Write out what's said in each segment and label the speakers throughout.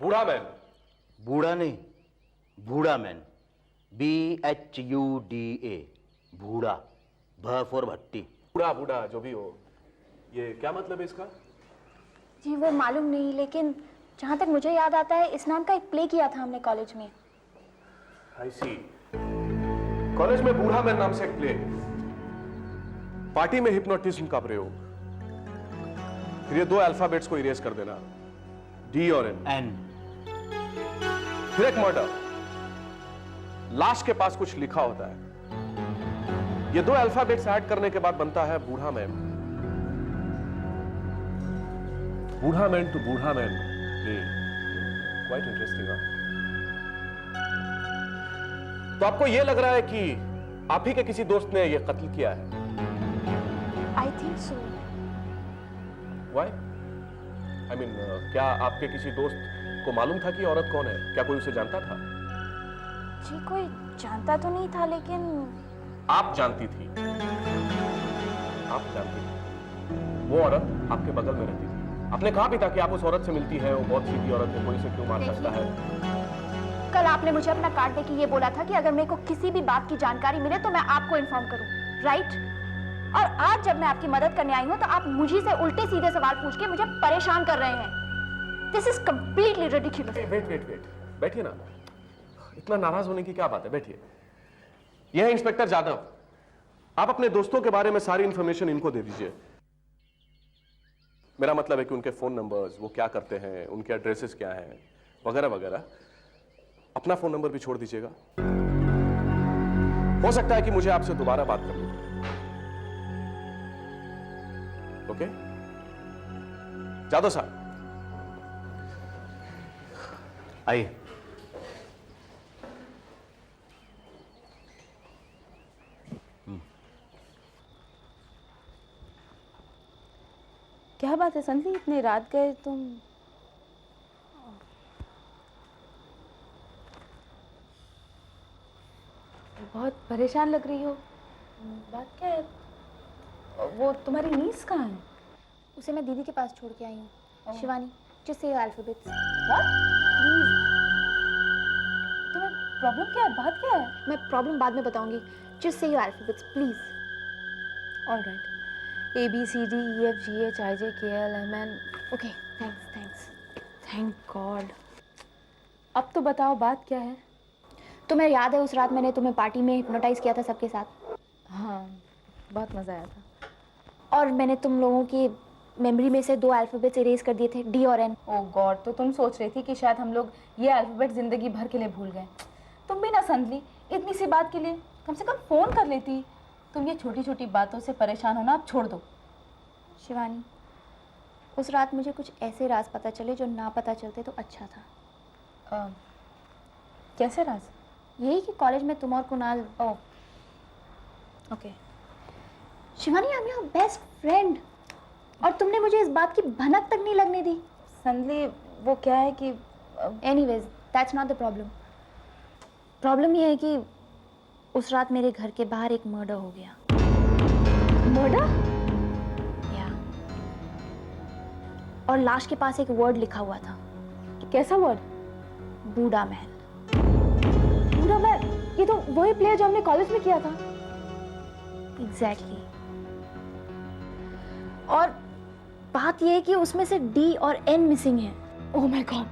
Speaker 1: बूढ़ा मैन।
Speaker 2: बूढ़ा नहीं, बूढ़ा मैन, BHUDA, बूढ़ा, भ फॉर भट्टी।
Speaker 1: बूढ़ा बूढ़ा जो भी हो, ये क्या मतलब है इसका?
Speaker 3: जी वो मालूम नहीं, लेकिन जहाँ तक मुझे याद आता है इस नाम का एक प्ले किया था हमने कॉलेज में।
Speaker 1: आई सी। कॉलेज में बूढ़ा मैन नाम से एक प्ले, पार्टी में हिप्नोटिज्म का प्रयोग, फिर ये दो अल्फाबेट्स को इरेज कर देना, D और N। फिर एक मर्डर, लाश के पास कुछ लिखा होता है, ये दो अल्फाबेट्स ऐड करने के बाद बनता है बूढ़ा मैन। बूढ़ा मैन टू बूढ़ा मैन, क्वाइट इंटरेस्टिंग। तो आपको यह लग रहा है कि आप ही के किसी दोस्त ने यह कत्ल किया है?
Speaker 3: I think so.
Speaker 1: Why? I mean, क्या आपके किसी दोस्त को मालूम था कि औरत कौन है? क्या कोई उसे जानता था?
Speaker 3: जी कोई जानता तो नहीं था, लेकिन
Speaker 1: आप जानती थी। आप जानती थी। वो औरत आपके बगल में रहती थी। आपने कहा भी था कि आप उस औरत से मिलती हैं, वो बहुत सीधी औरत है, कोई इसे क्यों मार सकता है?
Speaker 3: कल आपने मुझे अपना कार्ड देके ये बोला था कि अगर मेरे को किसी भी बात की जानकारी मिले तो मैं आपको इन्फॉर्म करूं, राइट? और आज जब मैं आपकी मदद करने आई हूं तो आप मुझे से उल्टे सीधे सवाल पूछ के मुझे परेशान कर रहे हैं। This is completely ridiculous.
Speaker 1: Wait, बैठिए ना। इतना नाराज होने की क्या बात है? बैठिए। यह है इंस्पेक्टर जादव। आप अपने दोस्तों के बारे में सारी इंफॉर्मेशन इनको दे दीजिए। मेरा मतलब है कि उनके फोन नंबर्स, वो क्या करते हैं, उनके एड्रेसेस क्या हैं, वगैरह वगैरह। अपना फोन नंबर भी छोड़ दीजिएगा। हो सकता है कि मुझे आपसे दोबारा बात करनी पड़े। ओके? जादव साहब
Speaker 2: आइए।
Speaker 4: क्या बात है संधि, इतने रात गए तुम? बहुत परेशान लग रही हो। बात क्या है? वो तुम्हारी नीस कहाँ है?
Speaker 3: उसे मैं दीदी के पास छोड़ के आई हूँ। Shivani, just say your alphabets.
Speaker 4: What? Please. तुम्हें प्रॉब्लम क्या है? बात क्या है?
Speaker 3: मैं प्रॉब्लम बाद में बताऊंगी। Just say your alphabets, please.
Speaker 4: All right. A B C D E F G H I J K L M N.
Speaker 3: Okay, thanks.
Speaker 4: Thank God. अब तो बताओ बात क्या है?
Speaker 3: तुम्हें याद है उस रात मैंने तुम्हें पार्टी में हिप्नोटाइज किया था सबके साथ?
Speaker 4: हाँ, बहुत मज़ा आया था।
Speaker 3: और मैंने तुम लोगों की मेमोरी में से दो अल्फाबेट्स इरेज कर दिए थे, D और N।
Speaker 4: ओह गॉड, तो तुम सोच रही थी कि शायद हम लोग ये अल्फाबेट जिंदगी भर के लिए भूल गए। तुम भी ना संधली, इतनी सी बात के लिए कम से कम फ़ोन कर लेती। तुम ये छोटी छोटी बातों से परेशान होना अब छोड़ दो।
Speaker 3: शिवानी, उस रात मुझे कुछ ऐसे राज पता चले जो ना पता चलते तो अच्छा था।
Speaker 4: कैसे राज?
Speaker 3: यही कि कॉलेज में तुम और Kunal.
Speaker 4: Oh okay.
Speaker 3: Shivani, I am your best friend और तुमने मुझे इस बात की भनक तक नहीं लगने दी।
Speaker 4: संधली, वो क्या है कि
Speaker 3: anyways, that's not the problem. Problem ये है कि उस रात मेरे घर के बाहर एक मर्डर हो गया।
Speaker 4: मर्डर?
Speaker 3: या, और लाश के पास एक वर्ड लिखा हुआ था।
Speaker 4: कैसा वर्ड?
Speaker 3: बूढ़ा महल।
Speaker 4: बूढ़ा महल? ये तो वही प्ले जो हमने कॉलेज में किया था।
Speaker 3: एग्जैक्टली। और बात यह है कि उसमें से D और N मिसिंग है।
Speaker 4: ओह माय गॉड,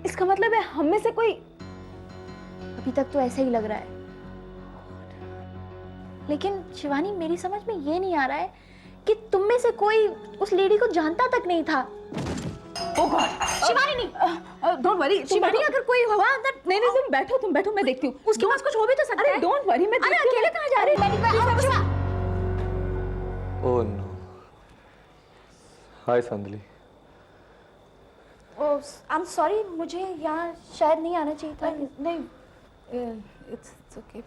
Speaker 4: इसका मतलब है हम में से कोई।
Speaker 3: अभी तक तो ऐसा ही लग रहा है, लेकिन शिवानी मेरी समझ में ये नहीं आ रहा है कि तुम में से कोई उस लेडी को जानता तक नहीं था।
Speaker 4: ओह गॉड,
Speaker 3: शिवानी नहीं,
Speaker 4: डोंट वरी
Speaker 3: शिवानी, अगर कोई हुआ अंदर।
Speaker 4: नहीं, तुम बैठो, मैं देखती हूँ।
Speaker 3: उसके पास कुछ हो भी तो सकता है।
Speaker 4: अरे डोंट वरी, मैं
Speaker 3: अरे
Speaker 4: देखती हूँ।
Speaker 3: अकेले कहाँ जा रही है?
Speaker 5: Oh no. Hi Sandhali.
Speaker 3: Oh, I am sorry, मुझे यहाँ शायद नहीं आना चाहिए था।
Speaker 4: नहीं, इट्स ओके।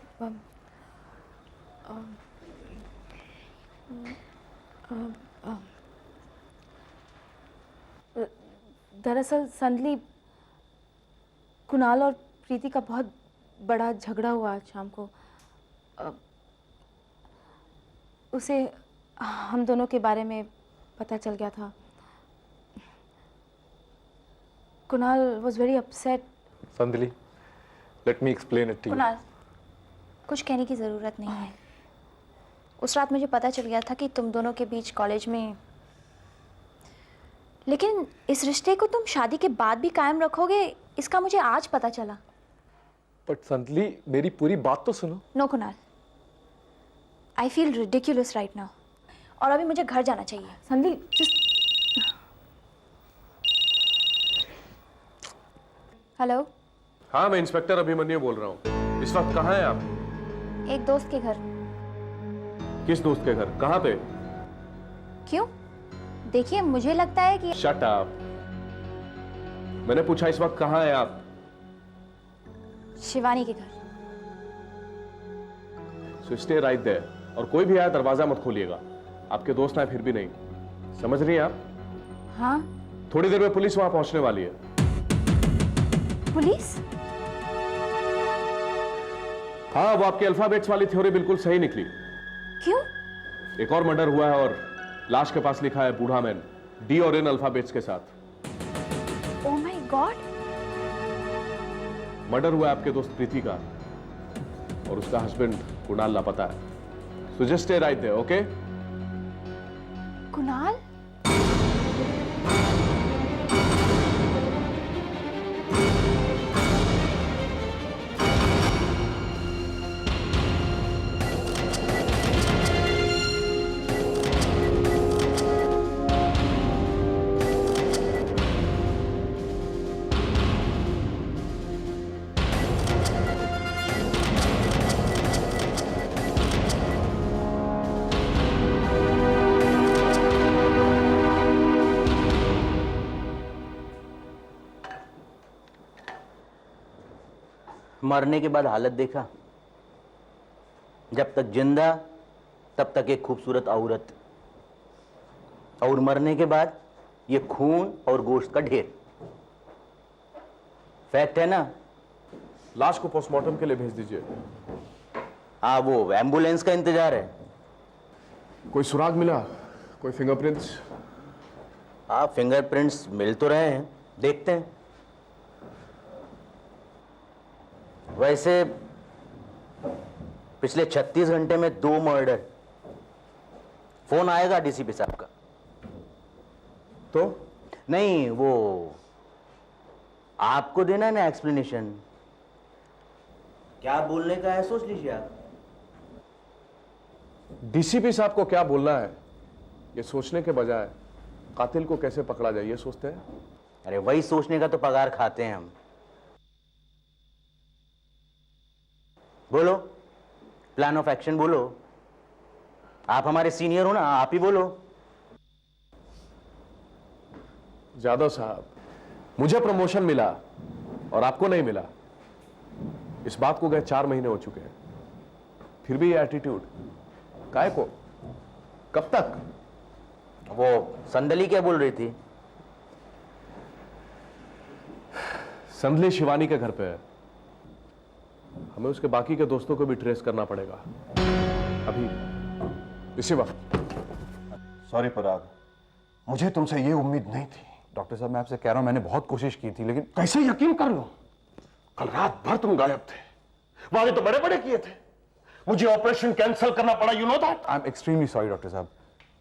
Speaker 4: दरअसल संधली, कुणाल और प्रीति का बहुत बड़ा झगड़ा हुआ आज शाम को। उसे हम दोनों के बारे में पता चल गया था।
Speaker 3: Kunal was very upset.
Speaker 5: Sandali, let me explain it to you.
Speaker 3: Kunal, कुछ कहने की ज़रूरत नहीं है। उस रात मुझे पता चल गया था कि तुम दोनों के बीच कॉलेज में, लेकिन इस रिश्ते को तुम शादी के बाद भी कायम रखोगे, इसका मुझे आज पता चला।
Speaker 5: But संदली, मेरी पूरी बात तो सुनो।
Speaker 3: No Kunal, I feel ridiculous right now, और अभी मुझे घर जाना चाहिए।
Speaker 4: संदली, just
Speaker 3: हेलो,
Speaker 1: हाँ, मैं इंस्पेक्टर अभिमन्यु बोल रहा हूँ। इस वक्त कहाँ हैं आप?
Speaker 3: एक दोस्त के घर।
Speaker 1: किस दोस्त के घर? कहाँ पे?
Speaker 3: क्यों? देखिए, मुझे लगता है कि
Speaker 1: शट अप। मैंने पूछा इस वक्त कहाँ हैं आप?
Speaker 3: शिवानी के घर।
Speaker 1: सो स्टे राइट देयर, और कोई भी आया दरवाजा मत खोलिएगा। आपके दोस्त आए फिर भी नहीं, समझ रही हैं आप?
Speaker 3: हाँ,
Speaker 1: थोड़ी देर में पुलिस वहां पहुंचने वाली है।
Speaker 3: पुलिस?
Speaker 1: हाँ, वो आपके अल्फाबेट्स वाली थ्योरी बिल्कुल सही निकली।
Speaker 3: क्यों?
Speaker 1: एक और मर्डर हुआ है और लाश के पास लिखा है बूढ़ा मैन, डी और एन अल्फाबेट्स के साथ।
Speaker 3: Oh my God!
Speaker 1: मर्डर हुआ है आपके दोस्त प्रीति का, और उसका हस्बैंड कुणाल लापता है। So just stay right there, okay?
Speaker 3: Kunal?
Speaker 2: मरने के बाद हालत देखा? जब तक जिंदा तब तक एक खूबसूरत औरत, और मरने के बाद ये खून और गोश्त का ढेर। फैक्ट है ना?
Speaker 1: लाश को पोस्टमार्टम के लिए भेज दीजिए।
Speaker 2: हाँ, वो एम्बुलेंस का इंतजार है।
Speaker 1: कोई सुराग मिला? कोई फिंगरप्रिंट्स?
Speaker 2: हाँ, फिंगरप्रिंट्स मिल तो रहे हैं, देखते हैं। वैसे पिछले 36 घंटे में 2 मर्डर। फोन आएगा डीसीपी साहब का।
Speaker 1: तो
Speaker 2: नहीं, वो आपको देना है ना एक्सप्लेनेशन। क्या बोलने का है सोच लीजिए आप।
Speaker 1: डीसीपी साहब को क्या बोलना है, ये सोचने के बजाय कातिल को कैसे पकड़ा जाए ये सोचते हैं।
Speaker 2: अरे वही सोचने का तो पगार खाते हैं हम। बोलो, प्लान ऑफ एक्शन बोलो। आप हमारे सीनियर हो ना, आप ही बोलो।
Speaker 1: जादव साहब, मुझे प्रमोशन मिला और आपको नहीं मिला। इस बात को गए 4 महीने हो चुके हैं, फिर भी ये एटीट्यूड काहे को? कब तक?
Speaker 2: वो संदली क्या बोल रही थी?
Speaker 1: संदली शिवानी के घर पे है। हमें उसके बाकी के दोस्तों को भी ट्रेस करना पड़ेगा अभी, इसी वक्त।
Speaker 6: सॉरी पराग, मुझे तुमसे ये उम्मीद नहीं थी। डॉक्टर साहब, मैं आपसे कह रहा हूं, मैंने बहुत कोशिश की थी, लेकिन
Speaker 1: कैसे यकीन कर लो? कल रात भर तुम गायब थे, वादे तो बड़े बड़े किए थे। मुझे ऑपरेशन कैंसिल करना पड़ा, you know that.
Speaker 6: I am extremely sorry doctor साहब,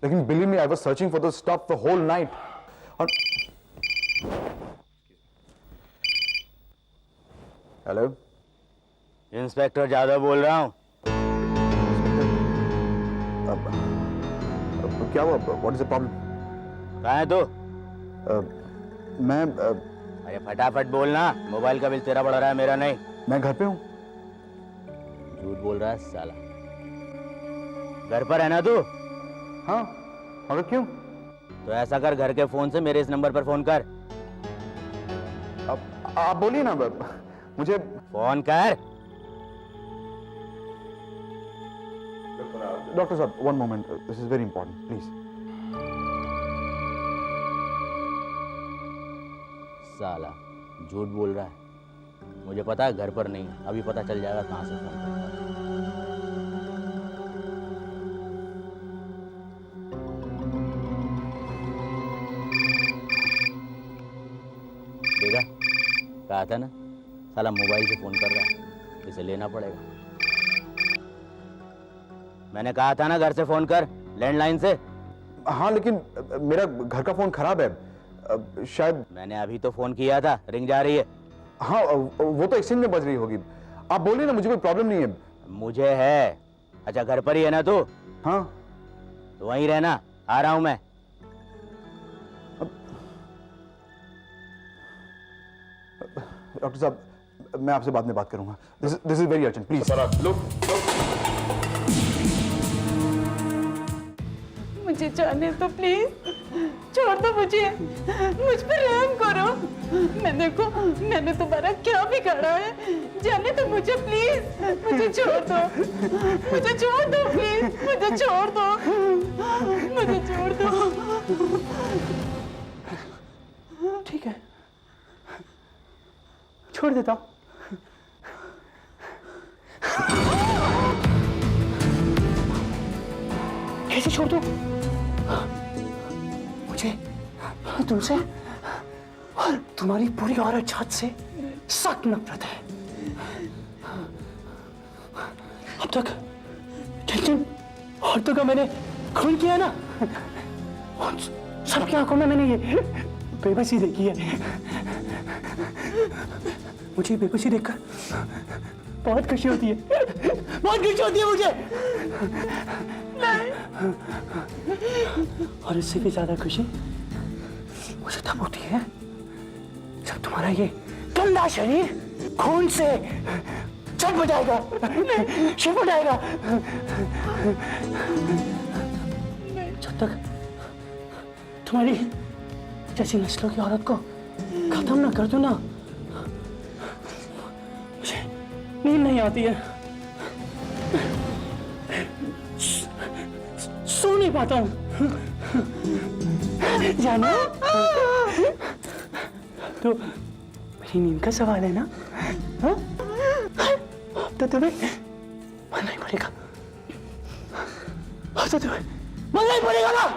Speaker 6: लेकिन believe me, I was searching for the stuff the whole night. और हेलो,
Speaker 2: इंस्पेक्टर जादव बोल रहा हूं।
Speaker 6: क्या हुआ? What is the problem?
Speaker 2: कहाँ है तो?
Speaker 6: मैं
Speaker 2: अरे फटाफट बोलना, मोबाइल का बिल तेरा बढ़ रहा है, मेरा नहीं।
Speaker 6: मैं घर पे हूँ।
Speaker 2: झूठ बोल रहा है साला। घर पर है ना तू?
Speaker 6: हाँ, मगर क्यों?
Speaker 2: तो ऐसा कर, घर के फोन से मेरे इस नंबर पर फोन कर।
Speaker 6: आप बोलिए ना, मुझे
Speaker 2: फोन कर।
Speaker 6: डॉक्टर साहब, one moment, this is very important, please.
Speaker 2: साला झूठ बोल रहा है। मुझे पता है घर पर नहीं, अभी पता चल जाएगा कहां से फोन करता है। देखा, कहा था ना, साला मोबाइल से फोन कर रहा है, इसे लेना पड़ेगा। मैंने कहा था ना घर से फोन कर, लैंडलाइन से।
Speaker 6: हाँ लेकिन मेरा घर का फोन खराब है, शायद।
Speaker 2: मैंने अभी तो फोन किया था, रिंग जा रही है।
Speaker 6: हाँ वो तो एक्सचेंज में बज रही होगी। आप बोलिए ना, मुझे कोई प्रॉब्लम नहीं है।
Speaker 2: मुझे है। अच्छा घर पर ही है ना तू?
Speaker 6: हाँ
Speaker 2: तो वहीं रहना, आ रहा हूं मैं।
Speaker 6: डॉक्टर साहब, मैं आपसे बाद में बात करूंगा। This is very urgent, please.
Speaker 1: Look,
Speaker 4: मुझे जाने दो प्लीज, छोड़ दो मुझे, मुझ पर रहम करो। मैंने तुम्हारा क्या बिगाड़ा है? जाने दो मुझे प्लीज, मुझे छोड़ दो, मुझे छोड़ दो प्लीज, मुझे छोड़ दो, मुझे छोड़ दो।
Speaker 7: ठीक है, छोड़ देता हूं। कैसे छोड़ दूं? मुझे तुमसे और तुम्हारी पूरी औरत जात से सख्त नफरत है। अब तक जिन औरतों का मैंने खून किया ना, उन सबकी आंखों में मैंने ये बेबसी देखी है। मुझे बेबसी देखकर बहुत खुशी होती है, बहुत खुशी होती है मुझे। और इससे भी ज्यादा खुशी मुझे तब होती है जब तुम्हारा ये गंदा शरीर खून से छटपटाएगा, छटपटाएगा। जब तक तुम्हारी जैसी नस्लों की औरत को खत्म ना कर दो ना, मुझे नींद नहीं आती है, सो नहीं पाता हूं। जानो तो मेरी नींद का सवाल है ना? हाँ? तो तुम्हें मरना ही पड़ेगा, तो तुम्हें मरना ही पड़ेगा ना?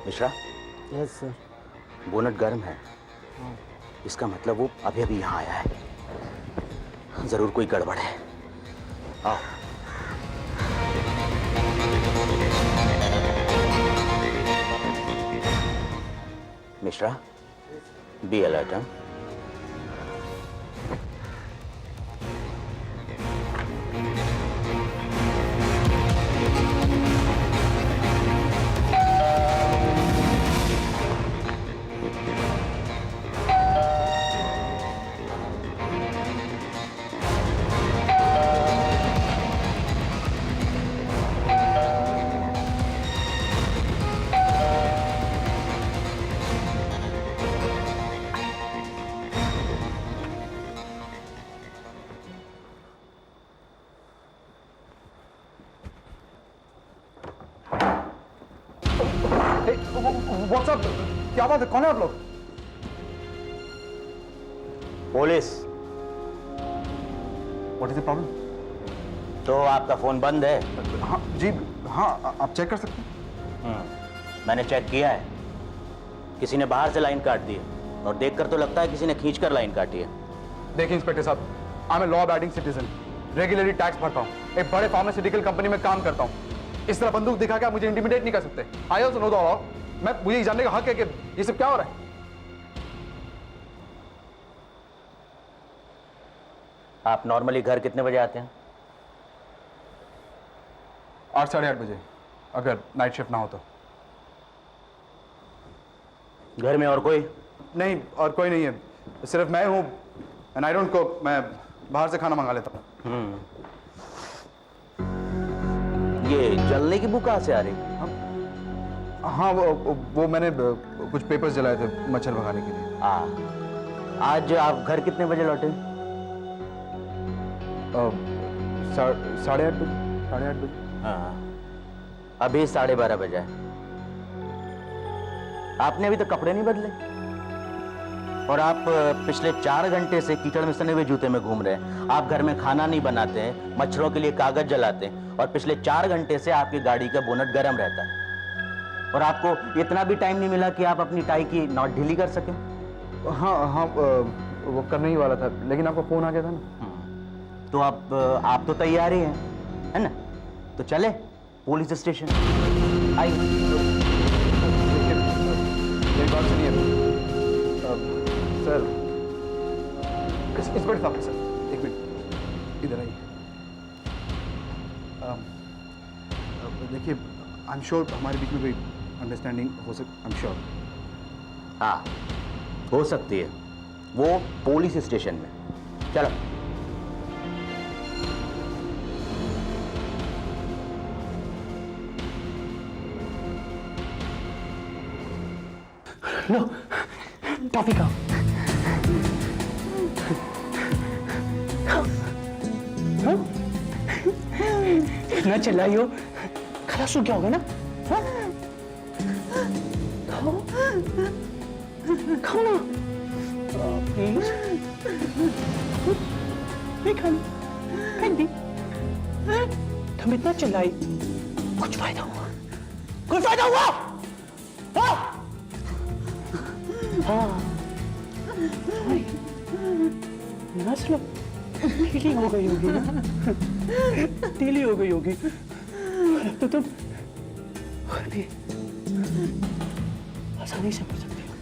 Speaker 2: Mishra,
Speaker 7: yes sir.
Speaker 2: बोनट गर्म है, इसका मतलब वो अभी अभी यहाँ आया है। जरूर कोई गड़बड़ है। आओ। Mishra, be alert.
Speaker 6: व्हाट्सअप, क्या बात है? कौन है आप लोग?
Speaker 2: Police.
Speaker 6: What is the problem?
Speaker 2: तो आपका फोन बंद है?
Speaker 6: हाँ जी, हाँ आप चेक कर सकते हैं।
Speaker 2: मैंने चेक किया है, किसी ने बाहर से लाइन काट दी है और देखकर तो लगता है किसी ने खींचकर लाइन काटी है।
Speaker 6: देखिए इंस्पेक्टर साहब, I am a law abiding citizen, regularly tax भरता हूँ, एक बड़े फार्मास्यूटिकल कंपनी में काम करता हूँ। इस तरह बंदूक दिखा के आप मुझे इंटिमिडेट नहीं कर सकते। I also know the law. मुझे ये जानने का हक है कि ये सब क्या हो रहा है।
Speaker 2: आप नॉर्मली घर कितने बजे आते हैं?
Speaker 6: 8 साढ़े 8 बजे, अगर नाइट शिफ्ट ना हो तो।
Speaker 2: घर में और कोई?
Speaker 6: नहीं, और कोई नहीं है, सिर्फ मैं हूँ। एंड आई डोंट कुक, मैं बाहर से खाना मंगा लेता हूँ।
Speaker 2: ये जलने की बू कहाँ से आ रही?
Speaker 6: हाँ वो मैंने कुछ पेपर्स जलाए थे मच्छर भगाने के लिए।
Speaker 2: आज आप घर कितने बजे लौटे?
Speaker 6: 8:30 बजे, 8:30 बजे।
Speaker 2: हाँ, अभी 12:30 बजे है। आपने अभी तक कपड़े नहीं बदले और आप पिछले 4 घंटे से कीचड़ में सने हुए जूते में घूम रहे हैं। आप घर में खाना नहीं बनाते हैं, मच्छरों के लिए कागज जलाते हैं और पिछले 4 घंटे से आपकी गाड़ी का बोनट गर्म रहता है और आपको इतना भी टाइम नहीं मिला कि आप अपनी टाई की नॉट ढीली कर सकें।
Speaker 6: हाँ वो करने ही वाला था, लेकिन आपका फोन आ गया था ना।
Speaker 2: तो आप तो तैयार ही हैं, है ना? तो चले पुलिस स्टेशन। आइए।
Speaker 6: मेरी बात सुनिए सर। इंस्पेक्टर साहब, सर एक मिनट इधर आइए। देखिए, आई एम श्योर हमारे बीच में कोई अंडरस्टैंडिंग हो सकती, आई एम श्योर।
Speaker 2: हाँ, हो सकती है, वो पुलिस स्टेशन में। चलो।
Speaker 7: लो, टॉफी खाओ। हाँ? इतना चिल्लाई हो, खलास हो क्या होगा ना? हाँ? खाओ, खाओ ना। प्लीज, नहीं खानी, फेंक दी। तुम इतना चिल्लाई, कुछ फायदा हुआ? कुछ फायदा हुआ? हाँ? हाँ, नस्ल ढीली हो गई होगी ना, ढीली हो गई होगी तो तुम भी आसानी से मर सकती हो।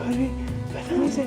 Speaker 7: अरे आसानी से